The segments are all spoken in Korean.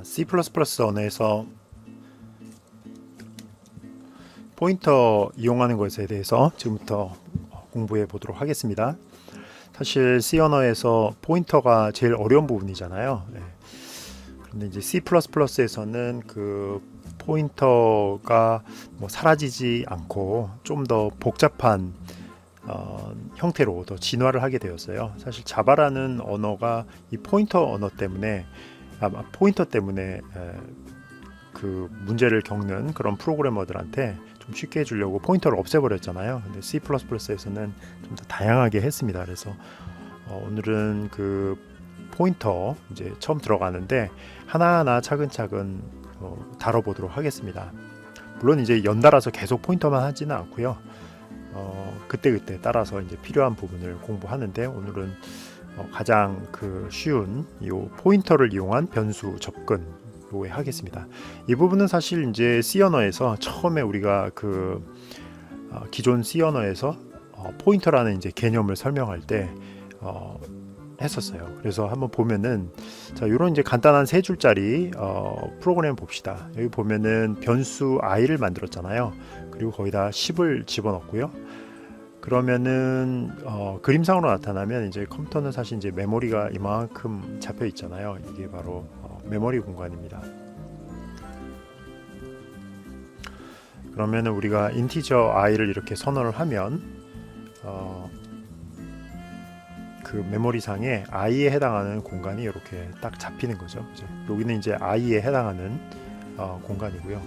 C++ 언어에서 포인터 이용하는 것에 대해서 지금부터 공부해 보도록 하겠습니다. 사실 C 언어에서 포인터가 제일 어려운 부분이잖아요. 그런데 이제 C++에서는 그 포인터가 사라지지 않고 좀 더 복잡한 형태로 더 진화를 하게 되었어요. 사실 자바라는 언어가 이 포인터 때문에 그 문제를 겪는 그런 프로그래머들한테 좀 쉽게 해주려고 포인터를 없애버렸잖아요. 근데 C++에서는 좀 더 다양하게 했습니다. 그래서 오늘은 그 포인터 이제 처음 들어가는데 하나하나 차근차근 다뤄보도록 하겠습니다. 물론 이제 연달아서 계속 포인터만 하지는 않고요. 그때그때 따라서 이제 필요한 부분을 공부하는데 오늘은 가장 그 쉬운 이 포인터를 이용한 변수 접근로 하겠습니다. 이 부분은 사실 이제 C 언어에서 처음에 우리가 그 기존 C 언어에서 포인터라는 이제 개념을 설명할 때 했었어요. 그래서 한번 보면은 자, 이런 이제 간단한 세 줄짜리 프로그램 봅시다. 여기 보면은 변수 i를 만들었잖아요. 그리고 거기다 10을 집어넣고요. 그러면은 그림상으로 나타나면 이제 컴퓨터는 사실 이제 메모리가 이만큼 잡혀 있잖아요. 이게 바로 메모리 공간입니다. 그러면은 우리가 인티저 i를 이렇게 선언을 하면 그 메모리상에 i에 해당하는 공간이 이렇게 딱 잡히는 거죠. 그죠? 여기는 이제 i에 해당하는 공간이고요.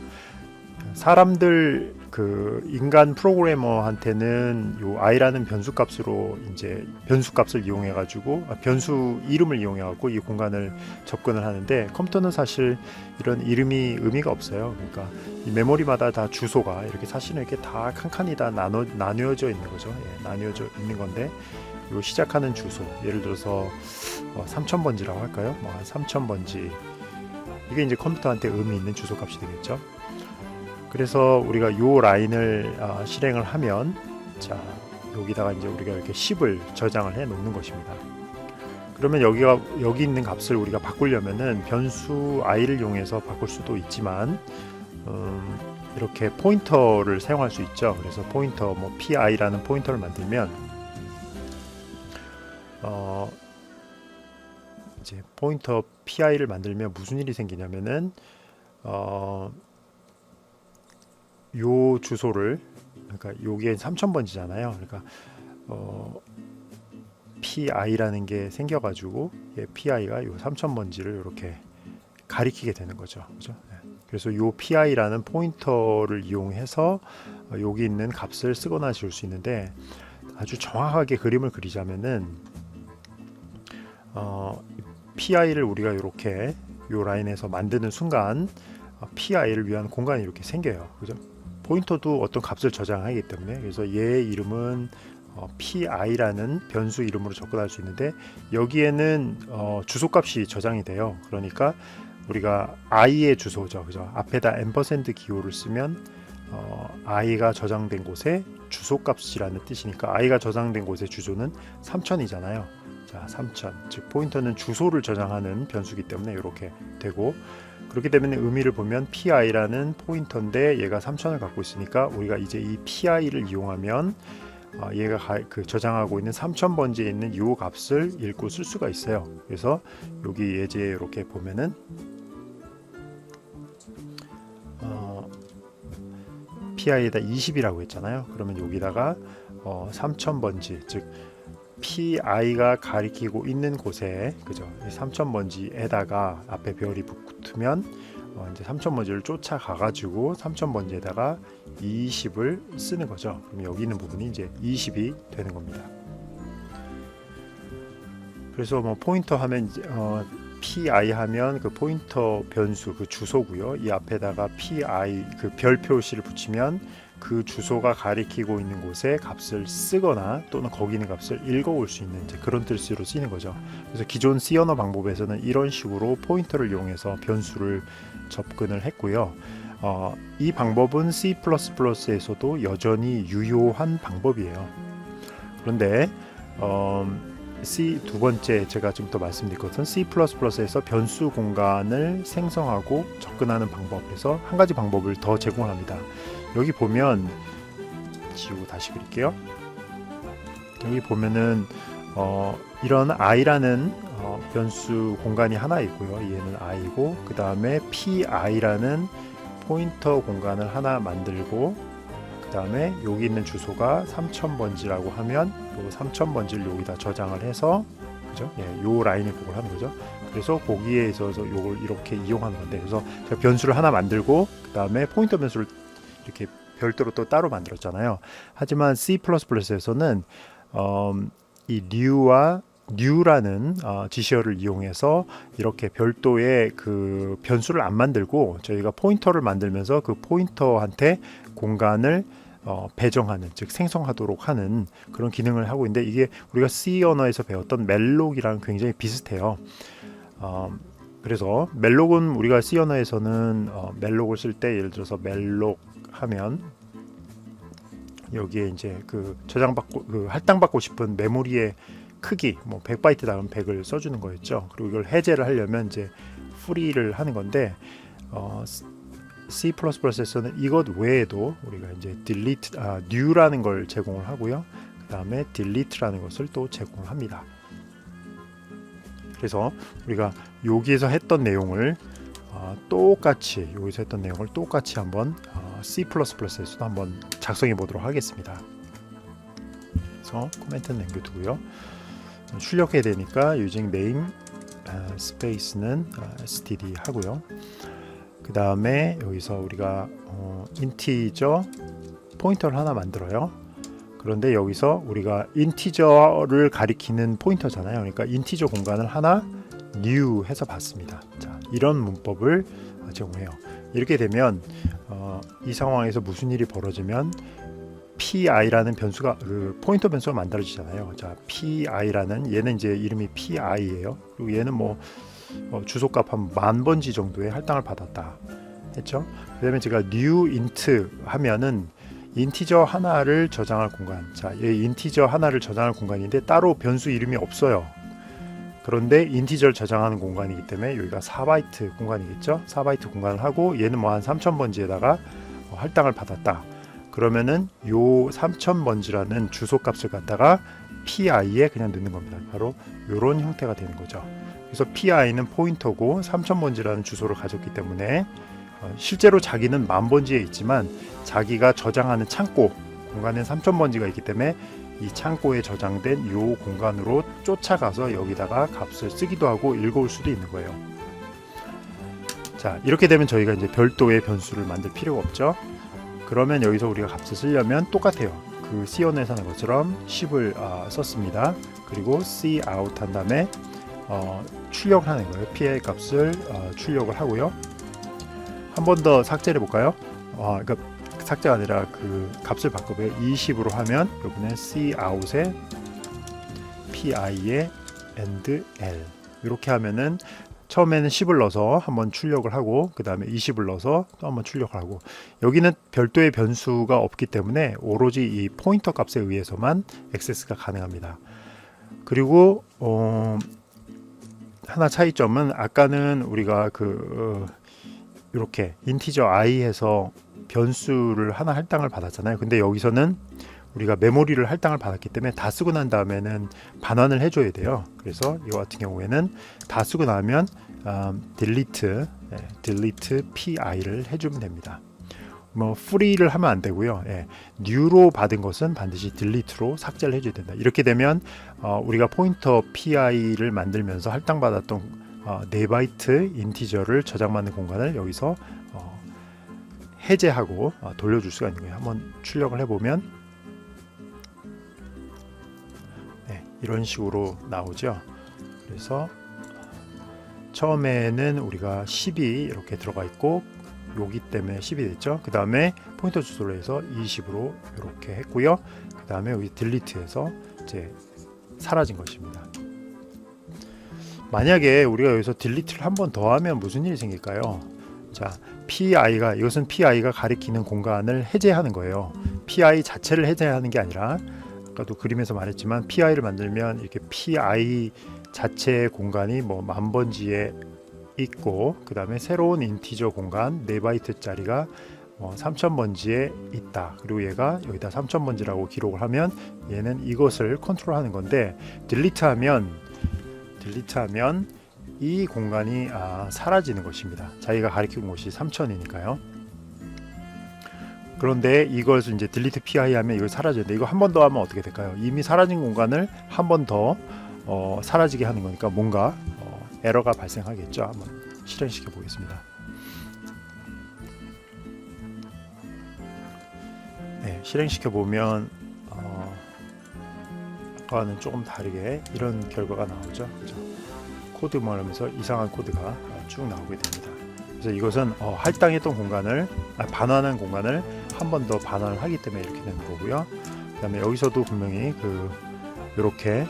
사람들 그 인간 프로그래머한테는 요 i라는 변수값으로 이제 변수값을 이용해 가지고 변수 이름을 이용해 갖고 이 공간을 접근을 하는데 컴퓨터는 사실 이런 이름이 의미가 없어요. 그러니까 이 메모리마다 다 주소가 이렇게 사실은 이렇게 다 칸칸이 다 나뉘어져 있는 거죠. 나뉘어져 있는 건데 요 시작하는 주소 예를 들어서 3000번지라고 할까요? 한 3000번지 이게 이제 컴퓨터한테 의미 있는 주소값이 되겠죠. 그래서 우리가 요 라인을 실행을 하면 자 여기다가 이제 우리가 이렇게 10을 저장을 해 놓는 것입니다. 그러면 여기 있는 값을 우리가 바꾸려면은 변수 i를 이용해서 바꿀 수도 있지만 이렇게 포인터를 사용할 수 있죠. 그래서 포인터 pi라는 포인터를 만들면 이제 포인터 pi를 만들면 무슨 일이 생기냐면은 요 주소를 그러니까 요게 3000번지잖아요. 그러니까 pi라는 게 생겨가지고 pi가 요 3000번지를 이렇게 가리키게 되는 거죠. 그죠? 그래서 요 pi라는 포인터를 이용해서 여기 있는 값을 쓰거나 지울 수 있는데 아주 정확하게 그림을 그리자면은 pi를 우리가 이렇게 요 라인에서 만드는 순간 pi를 위한 공간이 이렇게 생겨요. 그죠? 포인터도 어떤 값을 저장하기 때문에 그래서 얘의 이름은 pi라는 변수 이름으로 접근할 수 있는데 여기에는 주소값이 저장이 돼요. 그러니까 우리가 i의 주소죠. 그죠? 앞에다 앰퍼샌드 기호를 쓰면 i가 저장된 곳에 주소값이라는 뜻이니까 i가 저장된 곳의 주소는 3000이잖아요. 자, 3000. 즉 포인터는 주소를 저장하는 변수기 때문에 이렇게 되고 그렇기 때문에 의미를 보면 pi라는 포인터인데 얘가 3000을 갖고 있으니까 우리가 이제 이 pi를 이용하면 얘가 그 저장하고 있는 3000번지에 있는 이 값을 읽고 쓸 수가 있어요. 그래서 여기 예제에 이렇게 보면은 pi에다 20이라고 했잖아요. 그러면 여기다가 3000번지 즉 pi가 가리키고 있는 곳에 그죠? 3000번지에다가 앞에 별이 붙으면 이제 3000번지를 쫓아가 가지고 3000번지에다가 20을 쓰는 거죠. 그럼 여기 있는 부분이 이제 20이 되는 겁니다. 그래서 포인터 하면 이제 pi 하면 그 포인터 변수 그 주소고요. 이 앞에다가 pi 그 별 표시를 붙이면 그 주소가 가리키고 있는 곳에 값을 쓰거나 또는 거기 있는 값을 읽어올 수 있는 이제 그런 뜻으로 쓰이는 거죠. 그래서 기존 C 언어 방법에서는 이런 식으로 포인터를 이용해서 변수를 접근을 했고요. 이 방법은 C++에서도 여전히 유효한 방법이에요. 그런데 C 두 번째 제가 좀 더 말씀드릴 것은 C++에서 변수 공간을 생성하고 접근하는 방법에서 한 가지 방법을 더 제공합니다. 여기 보면 지우고 다시 그릴게요. 여기 보면은 이런 i라는 변수 공간이 하나 있고요. 얘는 i고 그 다음에 pi라는 포인터 공간을 하나 만들고 그 다음에 여기 있는 주소가 3000번지라고 하면 요 3000번지를 여기다 저장을 해서 그죠? 예, 요 라인을 그걸 하는 거죠. 그래서 거기에 있어서 요걸 이렇게 이용하는 건데 그래서 제가 변수를 하나 만들고 그 다음에 포인터 변수를 이렇게 별도로 또 따로 만들었잖아요. 하지만 C++에서는 이 new라는 지시어를 이용해서 이렇게 별도의 그 변수를 안 만들고 저희가 포인터를 만들면서 그 포인터한테 공간을 배정하는 즉 생성하도록 하는 그런 기능을 하고 있는데 이게 우리가 C 언어에서 배웠던 멜록이랑 굉장히 비슷해요. 그래서 멜록은 우리가 C 언어에서는 멜록을 쓸 때 예를 들어서 멜록 하면 여기에 이제 그 저장받고 그 할당받고 싶은 메모리의 크기 뭐 100바이트 다음 100을 써주는 거였죠. 그리고 이걸 해제를 하려면 이제 free를 하는 건데 C++에서는 이것 외에도 우리가 이제 delete, new라는 걸 제공을 하고요. 그 다음에 delete라는 것을 또 제공을 합니다. 그래서 우리가 여기에서 했던 내용을 똑같이 여기서 했던 내용을 똑같이 한번 C++에서도 한번 작성해 보도록 하겠습니다. 그래서 코멘트는 남겨두고요. 출력해야 되니까 using name 스페이스는 std 하고요. 그 다음에 여기서 우리가 인티저 포인터를 하나 만들어요. 그런데 여기서 우리가 인티저를 가리키는 포인터잖아요. 그러니까 인티저 공간을 하나 new 해서 받습니다. 자, 이런 문법을 제공해요. 이렇게 되면 이 상황에서 무슨 일이 벌어지면 pi라는 변수가 그 포인터 변수가 만들어지잖아요. 자, pi라는 얘는 이제 이름이 pi예요. 그리고 얘는 뭐 주소값 한 10,000번지 정도의 할당을 받았다 했죠. 그다음에 제가 new int 하면은 인티저 하나를 저장할 공간. 자, 이 인티저 하나를 저장할 공간인데 따로 변수 이름이 없어요. 그런데 인티저를 저장하는 공간이기 때문에 여기가 4바이트 공간이겠죠. 4바이트 공간을 하고 얘는 뭐 한 3000번지에다가 할당을 받았다. 그러면은 요 3000번지라는 주소값을 갖다가 pi에 그냥 넣는 겁니다. 바로 요런 형태가 되는 거죠. 그래서 pi는 포인터고 3000번지라는 주소를 가졌기 때문에 실제로 자기는 10,000번지에 있지만 자기가 저장하는 창고 공간에 3000번지가 있기 때문에 이 창고에 저장된 요 공간으로 쫓아가서 여기다가 값을 쓰기도 하고 읽어올 수도 있는 거예요. 자, 이렇게 되면 저희가 이제 별도의 변수를 만들 필요가 없죠. 그러면 여기서 우리가 값을 쓰려면 똑같아요. 그 C 언어에서 하는 것처럼 10을 썼습니다. 그리고 C out 한 다음에 출력을 하는 거예요. PI 값을 출력을 하고요. 한 번 더 삭제를 해볼까요? 그러니까 삭제가 아니라 그 값을 바꿔봐요. 20으로 하면 이번에 C out에 PI에 and L 이렇게 하면은 처음에는 10을 넣어서 한번 출력을 하고 그 다음에 20을 넣어서 또 한번 출력을 하고 여기는 별도의 변수가 없기 때문에 오로지 이 포인터 값에 의해서만 액세스가 가능합니다. 그리고 하나 차이점은 아까는 우리가 이렇게 인티저 i에서 변수를 하나 할당을 받았잖아요. 근데 여기서는 우리가 메모리를 할당을 받았기 때문에 다 쓰고 난 다음에는 반환을 해줘야 돼요. 그래서 이거 같은 경우에는 다 쓰고 나면 delete pi를 해주면 됩니다. 뭐 free를 하면 안 되고요. new로 받은 것은 반드시 delete로 삭제를 해줘야 된다. 이렇게 되면 우리가 포인터 pi를 만들면서 할당받았던 4바이트 인티저를 저장받는 공간을 여기서 해제하고 돌려줄 수가 있는 거예요. 한번 출력을 해보면 이런 식으로 나오죠. 그래서 처음에는 우리가 10이 이렇게 들어가 있고 여기 때문에 10이 됐죠. 그 다음에 포인터 주소를 해서 20으로 이렇게 했고요. 그 다음에 여기 delete해서 이제 사라진 것입니다. 만약에 우리가 여기서 delete를 한 번 더 하면 무슨 일이 생길까요? 자, 이것은 PI가 가리키는 공간을 해제하는 거예요. PI 자체를 해제하는 게 아니라 아까도 그림에서 말했지만 PI를 만들면 이렇게 PI 자체의 공간이 뭐 10,000번지에 있고, 그 다음에 새로운 인티저 공간 4바이트짜리가 3000번지에 있다. 그리고 얘가 여기다 3000번지라고 기록을 하면 얘는 이것을 컨트롤하는 건데, 딜리트하면 이 공간이 사라지는 것입니다. 자기가 가리킨 곳이 3000이니까요. 그런데 이것을 이제 딜리트 PI 하면 이거 사라지는데, 이거 한 번 더 하면 어떻게 될까요? 이미 사라진 공간을 한 번 더 사라지게 하는 거니까 뭔가 에러가 발생하겠죠. 한번 실행시켜 보겠습니다. 네, 실행시켜 보면 아까는 조금 다르게 이런 결과가 나오죠. 그렇죠? 코드 말하면서 이상한 코드가 쭉 나오게 됩니다. 그래서 이것은 할당했던 공간을 반환한 공간을 한 번 더 반환을 하기 때문에 이렇게 되는 거고요. 그 다음에 여기서도 분명히 이렇게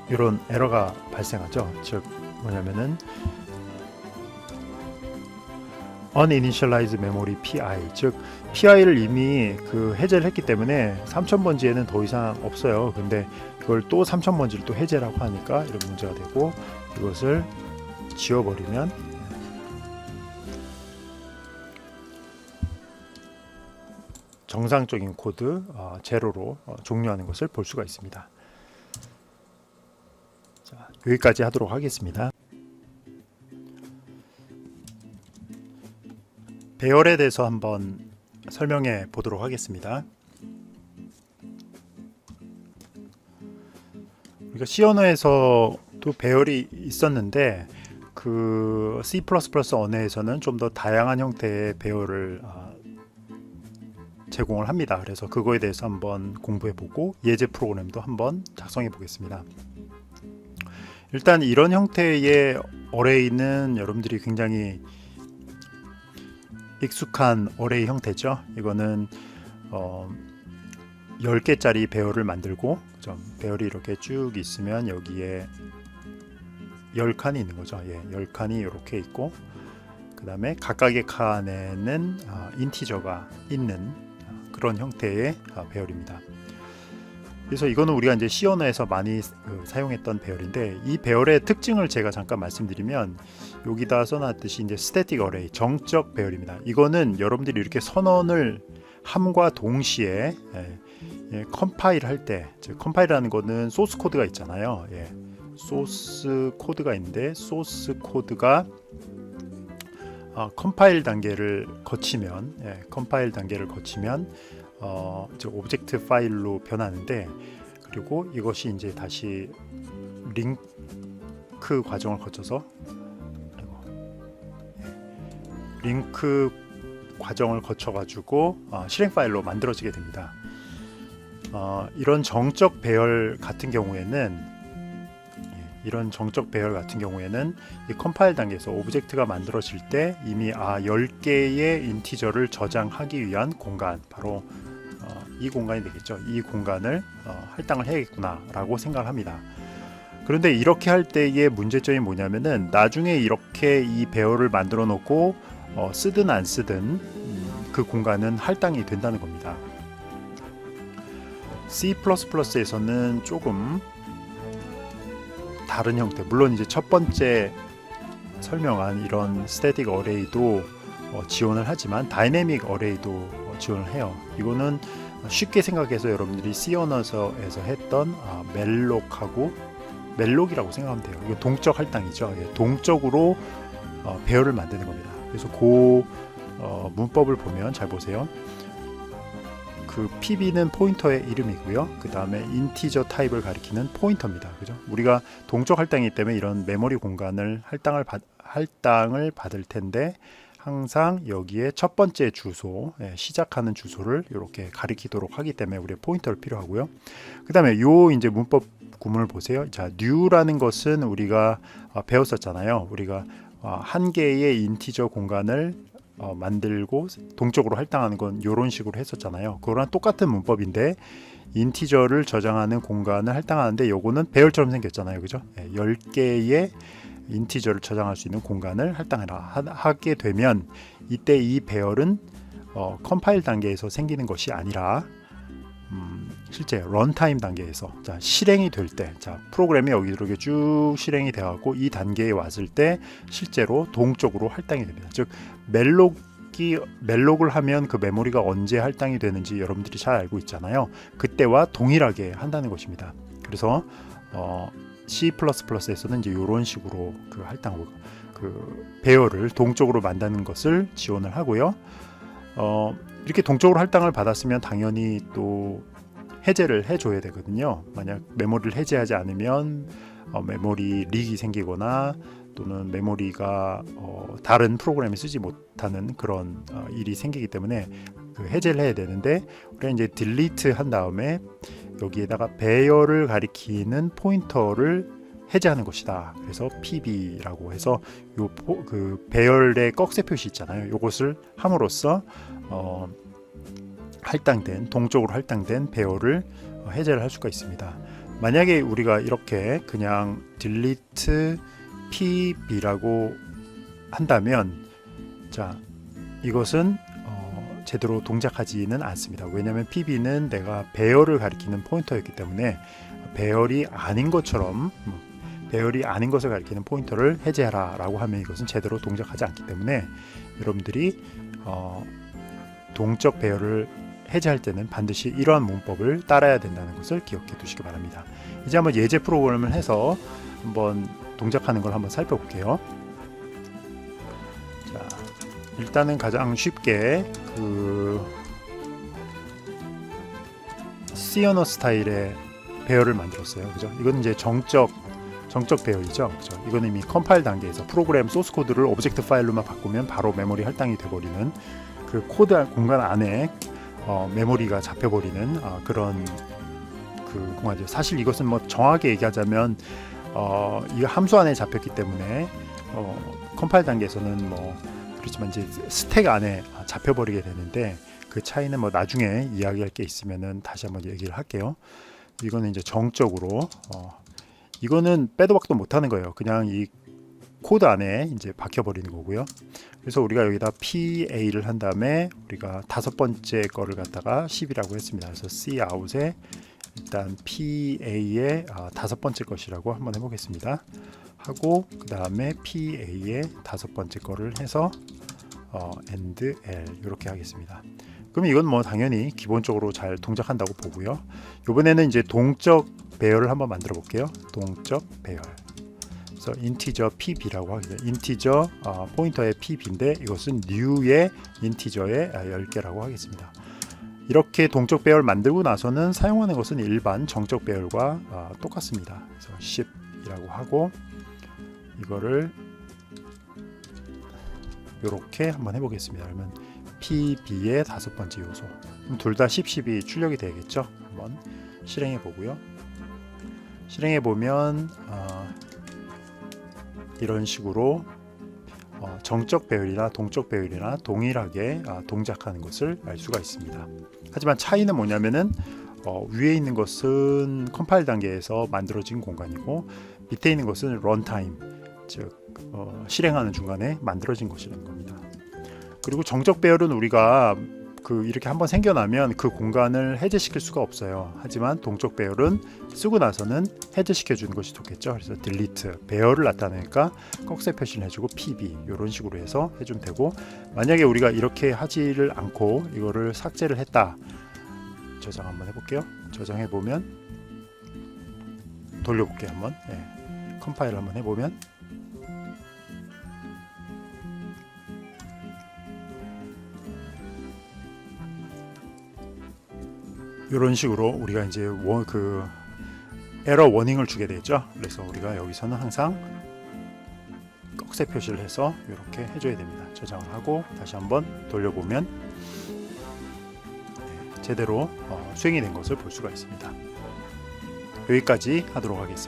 이런 에러가 발생하죠. 즉 뭐냐면은 uninitialized memory PI, 즉 PI를 이미 해제를 했기 때문에 3000번지에는 더 이상 없어요. 근데 이걸 또 3000번지를 또 해제라고 하니까 이런 문제가 되고, 이것을 지워버리면 정상적인 코드 제로로 종료하는 것을 볼 수가 있습니다. 자, 여기까지 하도록 하겠습니다. 배열에 대해서 한번 설명해 보도록 하겠습니다. 우리가 C 언어에서도 배열이 있었는데 C++ 언어에서는 좀 더 다양한 형태의 배열을 제공을 합니다. 그래서 그거에 대해서 한번 공부해 보고 예제 프로그램도 한번 작성해 보겠습니다. 일단 이런 형태의 어레이는 여러분들이 굉장히 익숙한 어레이 형태죠. 이거는 10개짜리 배열을 만들고, 배열이 이렇게 쭉 있으면 여기에 10칸이 있는 거죠. 10칸이 이렇게 있고, 그 다음에 각각의 칸에는 인티저가 있는 그런 형태의 배열입니다. 그래서 이거는 우리가 이제 C 언어에서 많이 사용했던 배열인데, 이 배열의 특징을 제가 잠깐 말씀드리면, 여기다 써놨듯이 이제 스태틱 어레이, 정적 배열입니다. 이거는 여러분들이 이렇게 선언을 함과 동시에 컴파일 할 때, 즉 컴파일이라는 거는 소스 코드가 있잖아요. 소스 코드가 있는데, 소스 코드가 컴파일 단계를 거치면 오브젝트 파일로 변하는데, 그리고 이것이 이제 다시 링크 과정을 거쳐서 가지고 실행 파일로 만들어지게 됩니다. 이런 정적 배열 같은 경우에는 이 컴파일 단계에서 오브젝트가 만들어질 때 이미 10개의 인티저를 저장하기 위한 공간, 바로 이 공간이 되겠죠. 이 공간을 할당을 해야겠구나 라고 생각을 합니다. 그런데 이렇게 할 때의 문제점이 뭐냐면은, 나중에 이렇게 이 배열을 만들어 놓고 쓰든 안 쓰든 그 공간은 할당이 된다는 겁니다. C++에서는 조금 다른 형태, 물론 이제 첫 번째 설명한 이런 스태틱 어레이도 지원을 하지만 다이내믹 어레이도 지원을 해요. 이거는 쉽게 생각해서 여러분들이 C 언어에서 했던 멜록이라고 생각하면 돼요. 이거 동적 할당이죠. 동적으로 배열을 만드는 겁니다. 그래서 문법을 보면 잘 보세요. PB는 포인터의 이름이고요. 그 다음에 인티저 타입을 가리키는 포인터입니다. 그죠? 우리가 동적 할당이기 때문에 이런 메모리 공간을 할당을 받을 텐데, 항상 여기에 첫 번째 주소, 시작하는 주소를 이렇게 가리키도록 하기 때문에 우리의 포인터를 필요하고요. 그 다음에 이제 문법 구문을 보세요. 자, new라는 것은 우리가 배웠었잖아요. 우리가 한 개의 인티저 공간을 만들고 동적으로 할당하는 건 이런 식으로 했었잖아요. 그거랑 똑같은 문법인데, 인티저를 저장하는 공간을 할당하는데 요거는 배열처럼 생겼잖아요. 그죠? 10개의 인티저를 저장할 수 있는 공간을 하게 되면, 이때 이 배열은 컴파일 단계에서 생기는 것이 아니라 실제 런타임 단계에서 자, 실행이 될 때, 자, 프로그램이 여기 이렇게 쭉 실행이 되어갖고 이 단계에 왔을 때 실제로 동적으로 할당이 됩니다. 즉 멜록을 하면 그 메모리가 언제 할당이 되는지 여러분들이 잘 알고 있잖아요. 그때와 동일하게 한다는 것입니다. 그래서 C++에서는 이제 이런 식으로 그 할당, 그 배열을 동적으로 만드는 것을 지원을 하고요. 이렇게 동적으로 할당을 받았으면 당연히 또 해제를 해줘야 되거든요. 만약 메모리를 해제하지 않으면 메모리 릭이 생기거나 또는 메모리가 다른 프로그램에 쓰지 못하는 그런 일이 생기기 때문에 그 해제를 해야 되는데, 우리가 이제 딜리트 한 다음에 여기에다가 배열을 가리키는 포인터를 해제하는 것이다. 그래서 PB라고 해서 그 배열의 꺽쇠 표시 있잖아요. 이것을 함으로써 동적으로 할당된 배열을 해제를 할 수가 있습니다. 만약에 우리가 이렇게 그냥 delete PB라고 한다면, 자, 이것은 제대로 동작하지는 않습니다. 왜냐하면 PB는 내가 배열을 가리키는 포인터였기 때문에 배열이 아닌 것처럼 배열이 아닌 것을 가리키는 포인터를 해제하라 라고 하면 이것은 제대로 동작하지 않기 때문에 여러분들이 동적 배열을 해제할 때는 반드시 이러한 문법을 따라야 된다는 것을 기억해 두시기 바랍니다. 이제 한번 예제 프로그램을 해서 한번 동작하는 걸 한번 살펴볼게요. 자, 일단은 가장 쉽게 그 C 언어 스타일의 배열을 만들었어요. 그죠? 이건 이제 정적 배열이죠. 그죠? 이거는 이미 컴파일 단계에서 프로그램 소스 코드를 오브젝트 파일로만 바꾸면 바로 메모리 할당이 돼버리는, 그 코드 공간 안에 메모리가 잡혀버리는 그런 그 공간이죠. 사실 이것은 뭐 정확하게 얘기하자면 이 함수 안에 잡혔기 때문에 컴파일 단계에서는 뭐 그렇지만 이제 스택 안에 잡혀버리게 되는데, 그 차이는 뭐 나중에 이야기할 게 있으면은 다시 한번 얘기를 할게요. 이거는 이제 정적으로 이거는 빼도 박도 못하는 거예요. 그냥 이 코드 안에 이제 박혀버리는 거고요. 그래서 우리가 여기다 PA를 한 다음에 우리가 다섯 번째 거를 갖다가 10이라고 했습니다. 그래서 Cout에 일단 PA의 다섯 번째 것이라고 한번 해보겠습니다. 하고 그 다음에 PA의 다섯 번째 거를 해서 and L 이렇게 하겠습니다. 그럼 이건 뭐 당연히 기본적으로 잘 동작한다고 보고요. 이번에는 이제 동적 배열을 한번 만들어 볼게요. 동적 배열. 그래서 인티저 PB라고 하겠습니다. 인티저 포인터의 PB인데 이것은 new의 인티저의 10개라고 하겠습니다. 이렇게 동적 배열 만들고 나서는 사용하는 것은 일반 정적 배열과 똑같습니다. 그래서 10이라고 하고 이거를 이렇게 한번 해보겠습니다. 그러면 PB의 다섯 번째 요소. 둘 다 10, 10이 출력이 되겠죠. 한번 실행해 보고요. 실행해 보면 이런 식으로 정적 배열이나 동적 배열이나 동일하게 동작하는 것을 알 수가 있습니다. 하지만 차이는 뭐냐면은 위에 있는 것은 컴파일 단계에서 만들어진 공간이고 밑에 있는 것은 런타임, 즉 실행하는 중간에 만들어진 것이라는 겁니다. 그리고 정적 배열은 우리가 이렇게 한번 생겨나면 그 공간을 해제시킬 수가 없어요. 하지만 동적 배열은 쓰고 나서는 해제시켜 주는 것이 좋겠죠. 그래서 delete 배열을 나타내니까 꺽쇠 표시를 해주고 PB 이런 식으로 해서 해주면 되고, 만약에 우리가 이렇게 하지를 않고 이거를 삭제를 했다. 저장 한번 해볼게요. 저장해 보면 돌려볼게요. 한번 컴파일 한번 해보면 이런 식으로 우리가 이제 에러 워닝을 주게 되죠. 그래서 우리가 여기서는 항상 꺽쇠 표시를 해서 이렇게 해줘야 됩니다. 저장을 하고 다시 한번 돌려보면 제대로 수행이 된 것을 볼 수가 있습니다. 여기까지 하도록 하겠습니다.